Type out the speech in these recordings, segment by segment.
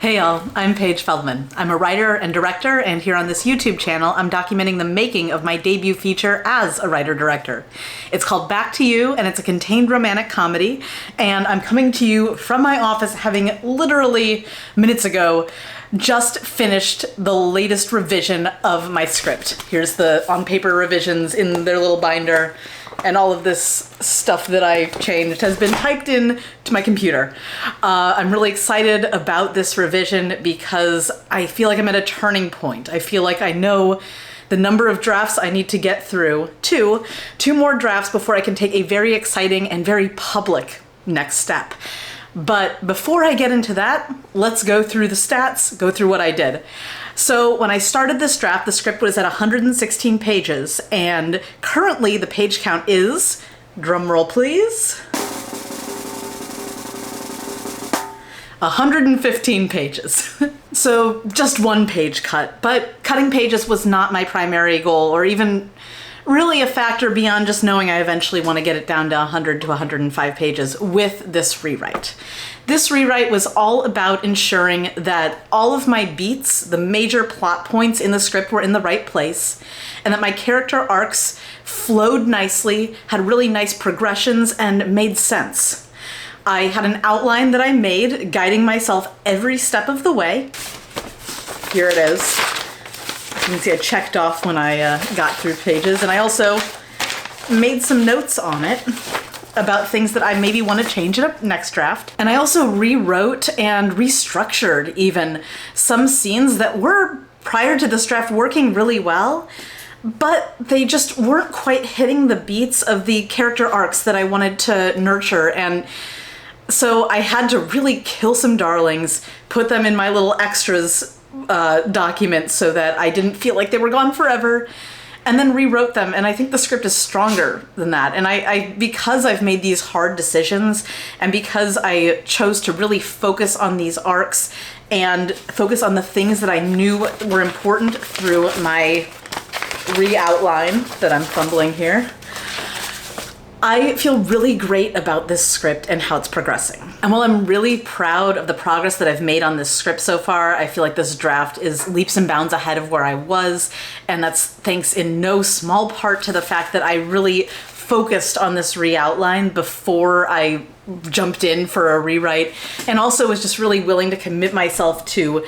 Hey y'all, I'm Paige Feldman. I'm a writer and director, and here on this YouTube channel, I'm documenting the making of my debut feature as a writer-director. It's called Back to You, and it's a contained romantic comedy, and I'm coming to you from my office having literally minutes ago just finished the latest revision of my script. Here's the on-paper revisions in their little binder, and all of this stuff that I changed has been typed in to my computer. I'm really excited about this revision because I feel like I'm at a turning point. I feel like I know the number of drafts I need to get through. Two more drafts before I can take a very exciting and very public next step. But before I get into that, let's go through the stats, go through what I did. So when I started this draft, the script was at 116 pages, and currently the page count is, drumroll please, 115 pages. So just one page cut, but cutting pages was not my primary goal, or even really a factor beyond just knowing I eventually want to get it down to 100 to 105 pages with this rewrite. This rewrite was all about ensuring that all of my beats, the major plot points in the script, were in the right place, and that my character arcs flowed nicely, had really nice progressions, and made sense. I had an outline that I made, guiding myself every step of the way. Here it is. You can see I checked off when I got through pages, and I also made some notes on it about things that I maybe want to change in a next draft. And I also rewrote and restructured even some scenes that were, prior to this draft, working really well, but they just weren't quite hitting the beats of the character arcs that I wanted to nurture. And so I had to really kill some darlings, put them in my little extras document so that I didn't feel like they were gone forever, and then rewrote them. And I think the script is stronger than that. And I because I've made these hard decisions, and because I chose to really focus on these arcs and focus on the things that I knew were important through my re-outline that I'm fumbling here, I feel really great about this script and how it's progressing. And while I'm really proud of the progress that I've made on this script so far, I feel like this draft is leaps and bounds ahead of where I was. And that's thanks in no small part to the fact that I really focused on this re-outline before I jumped in for a rewrite, and also was just really willing to commit myself to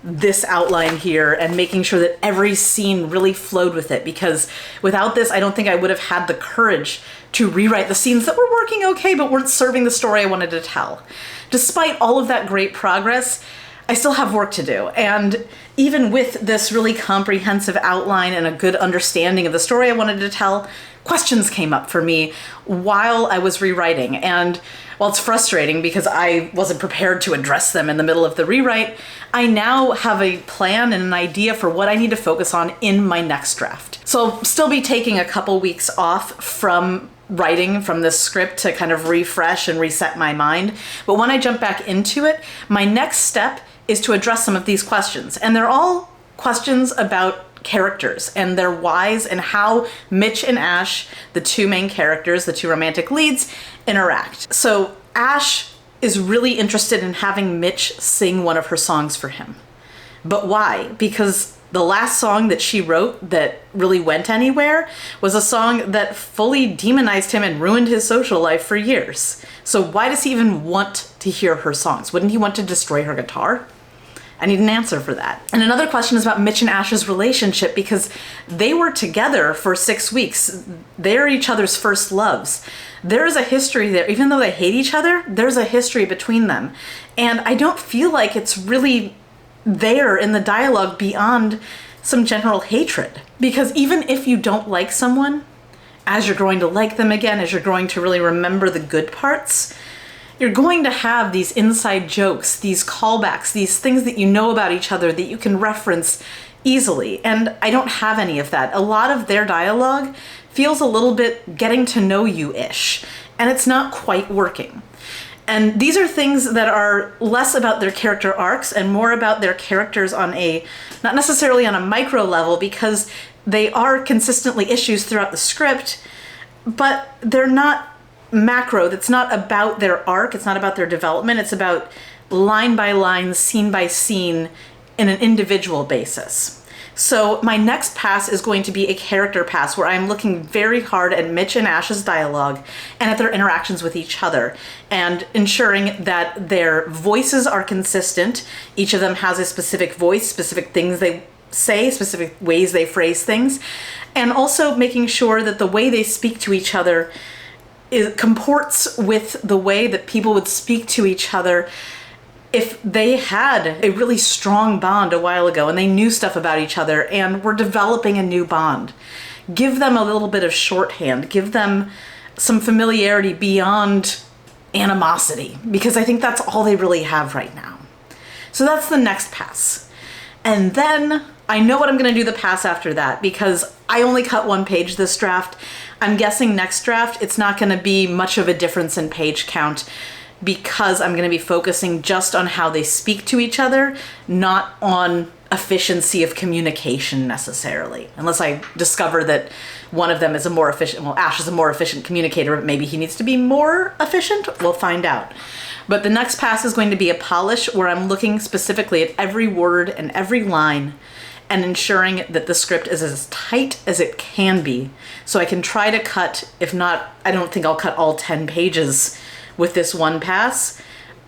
this outline here and making sure that every scene really flowed with it, because without this, I don't think I would have had the courage to rewrite the scenes that were working okay but weren't serving the story I wanted to tell. Despite all of that great progress, I still have work to do. And even with this really comprehensive outline and a good understanding of the story I wanted to tell, questions came up for me while I was rewriting. And while it's frustrating because I wasn't prepared to address them in the middle of the rewrite, I now have a plan and an idea for what I need to focus on in my next draft. So I'll still be taking a couple weeks off from writing from this script to kind of refresh and reset my mind. But when I jump back into it, my next step is to address some of these questions. And they're all questions about characters and their whys and how Mitch and Ash, the two main characters, the two romantic leads, interact. So Ash is really interested in having Mitch sing one of her songs for him. But why? Because the last song that she wrote that really went anywhere was a song that fully demonized him and ruined his social life for years. So why does he even want to hear her songs? Wouldn't he want to destroy her guitar? I need an answer for that. And another question is about Mitch and Ash's relationship, because they were together for 6 weeks. They're each other's first loves. There is a history there. Even though they hate each other, there's a history between them. And I don't feel like it's really there in the dialogue beyond some general hatred. Because even if you don't like someone, as you're growing to like them again, as you're growing to really remember the good parts, you're going to have these inside jokes, these callbacks, these things that you know about each other that you can reference easily. And I don't have any of that. A lot of their dialogue feels a little bit getting to know you-ish, and it's not quite working. And these are things that are less about their character arcs and more about their characters on a, not necessarily on a micro level, because they are consistently issues throughout the script, but they're not macro. That's not about their arc. It's not about their development. It's about line by line, scene by scene, in an individual basis. So my next pass is going to be a character pass where I'm looking very hard at Mitch and Ash's dialogue and at their interactions with each other and ensuring that their voices are consistent. Each of them has a specific voice, specific things they say, specific ways they phrase things, and also making sure that the way they speak to each other comports with the way that people would speak to each other if they had a really strong bond a while ago and they knew stuff about each other and were developing a new bond. Give them a little bit of shorthand, give them some familiarity beyond animosity, because I think that's all they really have right now. So that's the next pass. And then I know what I'm gonna do the pass after that, because I only cut one page this draft. I'm guessing next draft, it's not gonna be much of a difference in page count, because I'm going to be focusing just on how they speak to each other, not on efficiency of communication necessarily. Unless I discover that one of them is a more efficient, well, Ash is a more efficient communicator, but maybe he needs to be more efficient. We'll find out. But the next pass is going to be a polish where I'm looking specifically at every word and every line and ensuring that the script is as tight as it can be. So I can try to cut, if not, I don't think I'll cut all 10 pages with this one pass,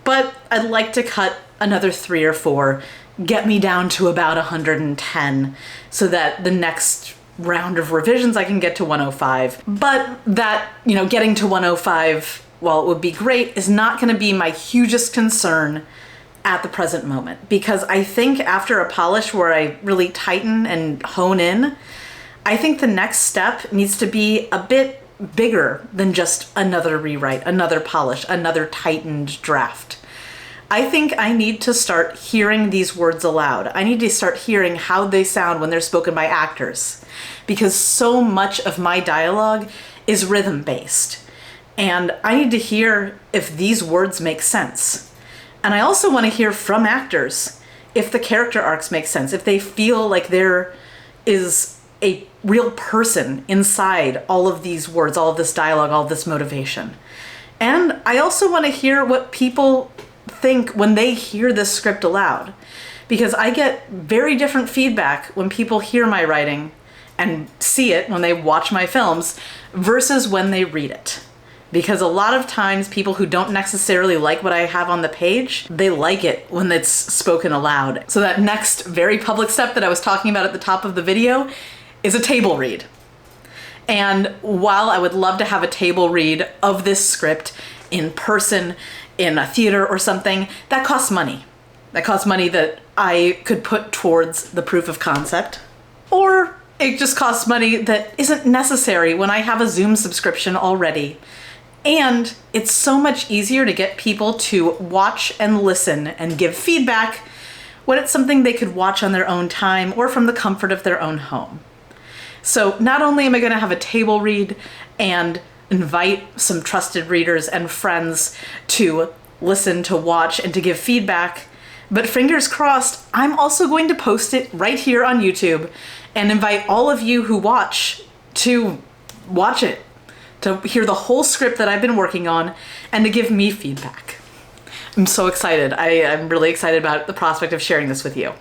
but I'd like to cut another 3 or 4, get me down to about 110 so that the next round of revisions I can get to 105. But that, getting to 105, while it would be great, is not going to be my hugest concern at the present moment, because I think after a polish where I really tighten and hone in, I think the next step needs to be a bit bigger than just another rewrite, another polish, another tightened draft. I think I need to start hearing these words aloud. I need to start hearing how they sound when they're spoken by actors, because so much of my dialogue is rhythm-based. And I need to hear if these words make sense. And I also want to hear from actors if the character arcs make sense, if they feel like there is a real person inside all of these words, all of this dialogue, all of this motivation. And I also want to hear what people think when they hear this script aloud, because I get very different feedback when people hear my writing and see it when they watch my films versus when they read it. Because a lot of times people who don't necessarily like what I have on the page, they like it when it's spoken aloud. So that next very public step that I was talking about at the top of the video is a table read. And while I would love to have a table read of this script in person, in a theater or something, that costs money. That costs money that I could put towards the proof of concept. Or it just costs money that isn't necessary when I have a Zoom subscription already. And it's so much easier to get people to watch and listen and give feedback when it's something they could watch on their own time or from the comfort of their own home. So not only am I going to have a table read and invite some trusted readers and friends to listen, to watch, and to give feedback, but fingers crossed, I'm also going to post it right here on YouTube and invite all of you who watch to watch it, to hear the whole script that I've been working on, and to give me feedback. I'm so excited. I'm really excited about the prospect of sharing this with you.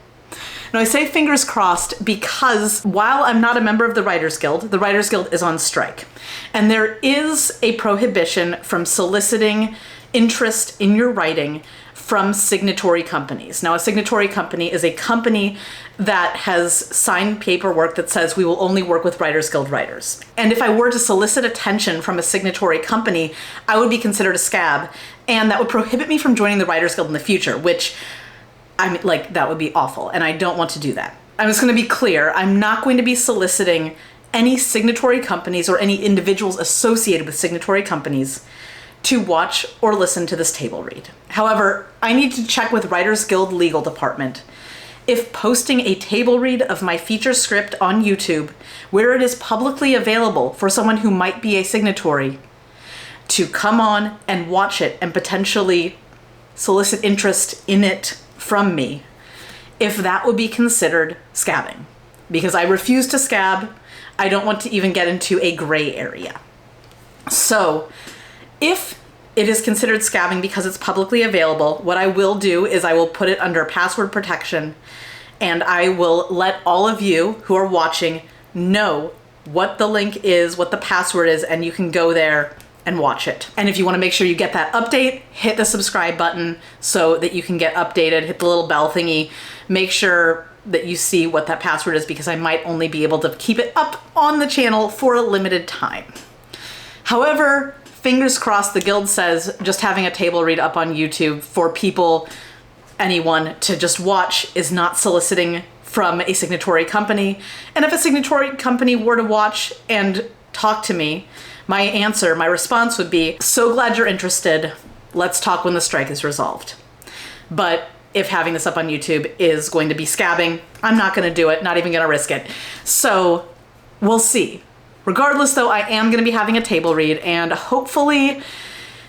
Now, I say fingers crossed because while I'm not a member of the Writers Guild is on strike. And there is a prohibition from soliciting interest in your writing from signatory companies. Now, a signatory company is a company that has signed paperwork that says we will only work with Writers Guild writers. And if I were to solicit attention from a signatory company, I would be considered a scab, and that would prohibit me from joining the Writers Guild in the future, which that would be awful, and I don't want to do that. I'm just going to be clear. I'm not going to be soliciting any signatory companies or any individuals associated with signatory companies to watch or listen to this table read. However, I need to check with Writers Guild legal department if posting a table read of my feature script on YouTube, where it is publicly available for someone who might be a signatory to come on and watch it and potentially solicit interest in it from me, if that would be considered scabbing. Because I refuse to scab. I don't want to even get into a gray area. So if it is considered scabbing because it's publicly available. What I will do is I will put it under password protection, and I will let all of you who are watching know what the link is, what the password is, and you can go there and watch it. And if you want to make sure you get that update, hit the subscribe button so that you can get updated, hit the little bell thingy, make sure that you see what that password is, because I might only be able to keep it up on the channel for a limited time. However, fingers crossed, the Guild says just having a table read up on YouTube for people, anyone to just watch, is not soliciting from a signatory company. And if a signatory company were to watch and talk to me, my response would be, so glad you're interested. Let's talk when the strike is resolved. But if having this up on YouTube is going to be scabbing, I'm not going to do it, not even going to risk it. So we'll see. Regardless, though, I am going to be having a table read, and hopefully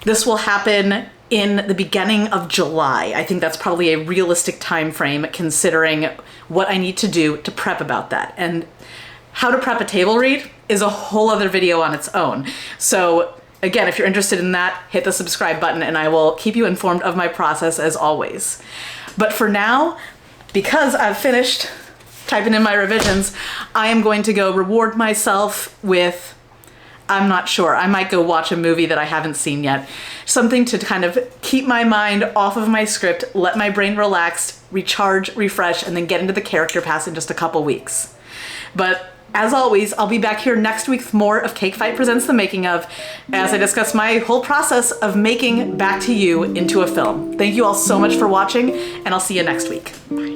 this will happen in the beginning of July. I think that's probably a realistic time frame considering what I need to do to prep about that. And how to prep a table read is a whole other video on its own. So again, if you're interested in that, hit the subscribe button and I will keep you informed of my process as always. But for now, because I've finished typing in my revisions, I am going to go reward myself with, I'm not sure, I might go watch a movie that I haven't seen yet. Something to kind of keep my mind off of my script, let my brain relax, recharge, refresh, and then get into the character pass in just a couple weeks. But as always, I'll be back here next week with more of Cake Fight Presents The Making Of, as I discuss my whole process of making Back to You into a film. Thank you all so much for watching, and I'll see you next week. Bye.